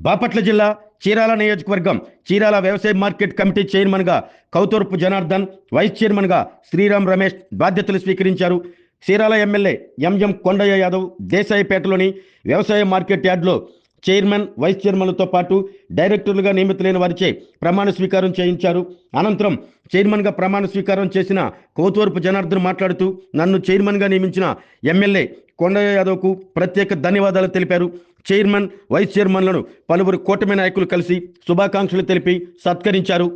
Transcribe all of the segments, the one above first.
బాపట్ల జిల్లా చీరాల నియోజకవర్గం చీరాల వ్యవసాయ మార్కెట్ కమిటీ చైర్మన్గా కౌతూర్పు జనార్దన్, వైస్ చైర్మన్గా శ్రీరామ్ రమేష్ బాధ్యతలు స్వీకరించారు. చీరాల ఎమ్మెల్యే ఎంఎం కొండయ్య యాదవ్ దేశాయిపేటలోని వ్యవసాయ మార్కెట్ యార్డ్లో చైర్మన్, వైస్ చైర్మన్లతో పాటు డైరెక్టర్లుగా నియమితులైన వారిచే ప్రమాణ స్వీకారం చేయించారు. అనంతరం చైర్మన్గా ప్రమాణ స్వీకారం చేసిన కౌతూర్పు జనార్దన్ మాట్లాడుతూ, నన్ను చైర్మన్గా నియమించిన ఎమ్మెల్యే కొండయ్య యాదవ్కు ప్రత్యేక ధన్యవాదాలు తెలిపారు. చైర్మన్, వైస్ చైర్మన్లను పలువురు కూటమి నాయకులు కలిసి శుభాకాంక్షలు తెలిపి సత్కరించారు.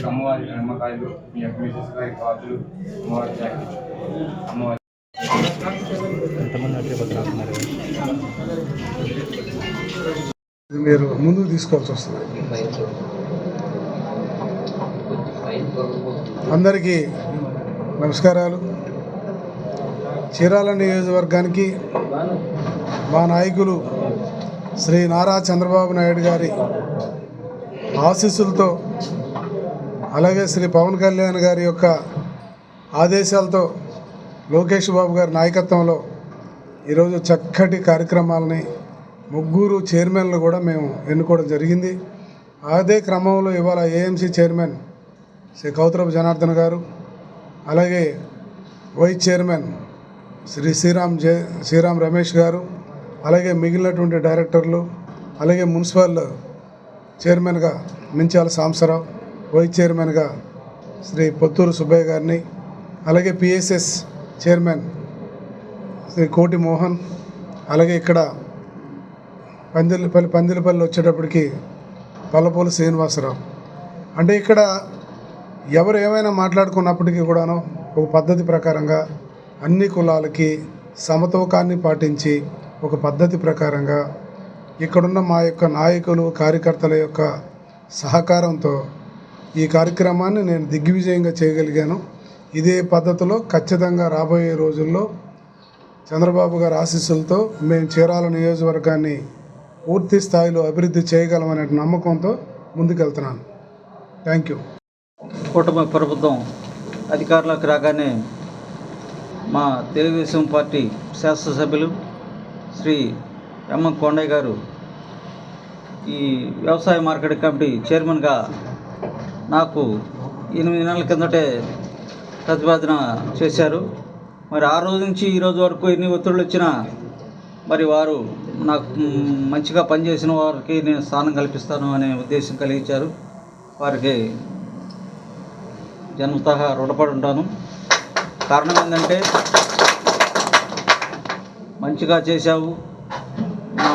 అమ్మవారి నమ్మకాయలు, మీ అడ్మిషన్స్ గారి కాజులు, అమ్మవారి జాకెట్, అమ్మవారి మీరు ముందుకు తీసుకోవాల్సి వస్తుంది. అందరికీ నమస్కారాలు. చీరాల నియోజకవర్గానికి మా నాయకులు శ్రీ నారా చంద్రబాబు నాయుడు గారి ఆశీస్సులతో, అలాగే శ్రీ పవన్ కళ్యాణ్ గారి యొక్క ఆదేశాలతో, లోకేష్ బాబు గారి నాయకత్వంలో ఈరోజు చక్కటి కార్యక్రమాలని ముగ్గురు చైర్మన్లు కూడా మేము ఎన్నుకోవడం జరిగింది. అదే క్రమంలో ఇవాళ ఏఎంసీ చైర్మన్ శ్రీ కౌతూర్పు జనార్దన్ గారు, అలాగే వైస్ చైర్మన్ శ్రీ శ్రీరామ్ రమేష్ గారు, అలాగే మిగిలినటువంటి డైరెక్టర్లు, అలాగే మున్సిపల్ చైర్మన్గా మించాల సాంబశివరావు, వైస్ చైర్మన్గా శ్రీ పొత్తూరు సుబ్బయ్య గారిని, అలాగే పిఎస్ఎస్ చైర్మన్ శ్రీ కోటి మోహన్, అలాగే ఇక్కడ పందిలపల్లి వచ్చేటప్పటికి పల్లపూలు శ్రీనివాసరావు. అంటే ఇక్కడ ఎవరు ఏమైనా మాట్లాడుకున్నప్పటికీ కూడాను ఒక పద్ధతి ప్రకారంగా అన్ని కులాలకి సమతూకాన్ని పాటించి ఒక పద్ధతి ప్రకారంగా ఇక్కడున్న మా యొక్క నాయకులు, కార్యకర్తల యొక్క సహకారంతో ఈ కార్యక్రమాన్ని నేను దిగ్విజయంగా చేయగలిగాను. ఇదే పద్ధతిలో ఖచ్చితంగా రాబోయే రోజుల్లో చంద్రబాబు గారి ఆశీస్సులతో మేము చీరాల నియోజకవర్గాన్ని పూర్తి స్థాయిలో అభివృద్ధి చేయగలమనే నమ్మకంతో ముందుకెళ్తున్నాను. Thank you. కూటమి ప్రభుత్వం అధికారంలోకి రాగానే మా తెలుగుదేశం పార్టీ శాసనసభ్యులు శ్రీ ఎంఎం కొండయ్య గారు ఈ వ్యవసాయ మార్కెట్ కమిటీ చైర్మన్గా నాకు 8 నెలల కిందటే ప్రతిపాదన చేశారు. మరి ఆ రోజు నుంచి ఈ రోజు వరకు ఎన్ని ఒత్తిడులు వచ్చినా మరి వారు నాకు మంచిగా పనిచేసిన వారికి నేను స్థానం కల్పిస్తాను అనే ఉద్దేశం కలిగించారు. వారికి జన్మతః రుణపడి ఉంటాను. కారణం ఏంటంటే, మంచిగా చేశావు, మా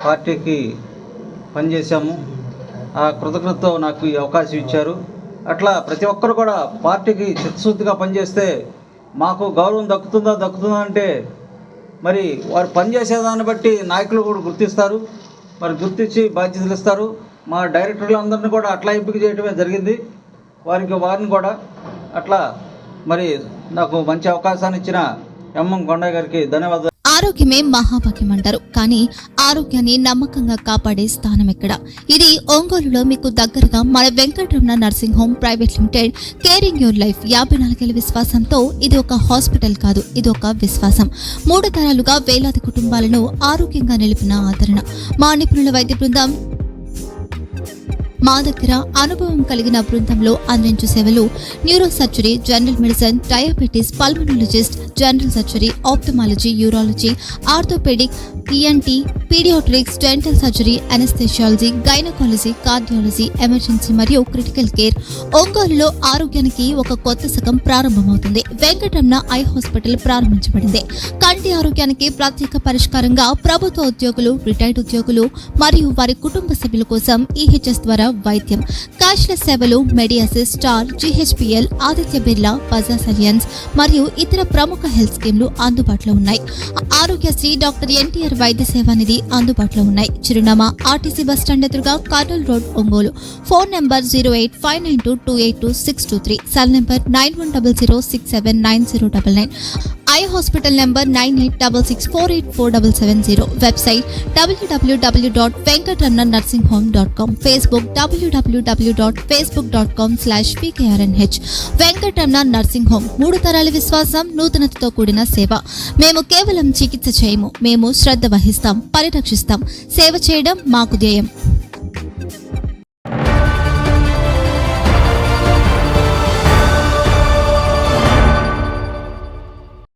పార్టీకి పనిచేశాము, ఆ కృతజ్ఞతతో నాకు ఈ అవకాశం ఇచ్చారు. అట్లా ప్రతి ఒక్కరు కూడా పార్టీకి చిత్తశుద్ధిగా పనిచేస్తే మాకు గౌరవం దక్కుతుందా అంటే మరి వారు పనిచేసేదాన్ని బట్టి నాయకులు కూడా గుర్తిస్తారు. మరి గుర్తించి బాధ్యతలు ఇస్తారు. మా డైరెక్టర్లందరినీ కూడా అట్లా ఎంపిక చేయడమే జరిగింది. వారిని కూడా అట్లా మరి నాకు మంచి అవకాశాన్ని ఇచ్చిన ఎంఎం కొండయ్య గారికి ధన్యవాదాలు. ఆరోగ్యమే మహాభాగ్యం అంటారు, కానీ ఆరోగ్యాన్ని నమ్మకంగా కాపాడే స్థానం ఎక్కడ? ఇది ఒంగోలులో మీకు దగ్గరగా మన Venkataramana nursing home private limited. Caring your life 54 ఏళ్ల విశ్వాసంతో ఇది ఒక హాస్పిటల్ కాదు, ఇది ఒక విశ్వాసం. 3 తరాలుగా వేలాది కుటుంబాలను ఆరోగ్యంగా నిలిపిన ఆదరణ. మా నిపుణుల వైద్య బృందం మా దగ్గర అనుభవం కలిగిన బృందంలో అందించే సేవలు neuro surgery, general medicine, diabetes, pulmonologist, general surgery, ophthalmology, urology, orthopaedic, ENT, paediatrics, dental surgery, anaesthesiology, gynaecology, cardiology, emergency మరియు క్రిటికల్ కేర్. ఒంగోలులో ఆరోగ్యానికి ఒక కొత్త శకం ప్రారంభమవుతుంది. వెంకటరమణ ఐ హాస్పిటల్ ప్రారంభించబడింది. కంటి ఆరోగ్యానికి ప్రత్యేక పరిష్కారంగా ప్రభుత్వ ఉద్యోగులు, రిటైర్డ్ ఉద్యోగులు మరియు వారి కుటుంబ సభ్యుల కోసం EHS ద్వారా వైద్యం, క్యాష్లెస్ సేవలు, Mediassist, Star, GHPL, Aditya Birla, Bajaj Allianz మరియు ఇతర ప్రముఖ హెల్త్ స్కీమ్లు అందుబాటులో ఉన్నాయి. ఆరోగ్యశ్రీ, డాక్టర్ NTR వైద్య సేవా నిధి అందుబాటులో ఉన్నాయి. చిరునామా RTC బస్టాండ్ ఎదురుగా, Kurnool road, Ongole. Phone number 08592282623, cell number 9100679099. Eye hospital number 9866484770. Website www.venkatramannursing.com. Facebook www.facebook.com/PKRNH. Venkataramana nursing home, 3 తరాల విశ్వాసం, నూతనతతో కూడిన సేవ. మేము కేవలం చికిత్స చేయము, మేము శ్రద్ధ వహిస్తాం, పరిరక్షిస్తాం. సేవ చేయడం మాకు ధ్యేయం.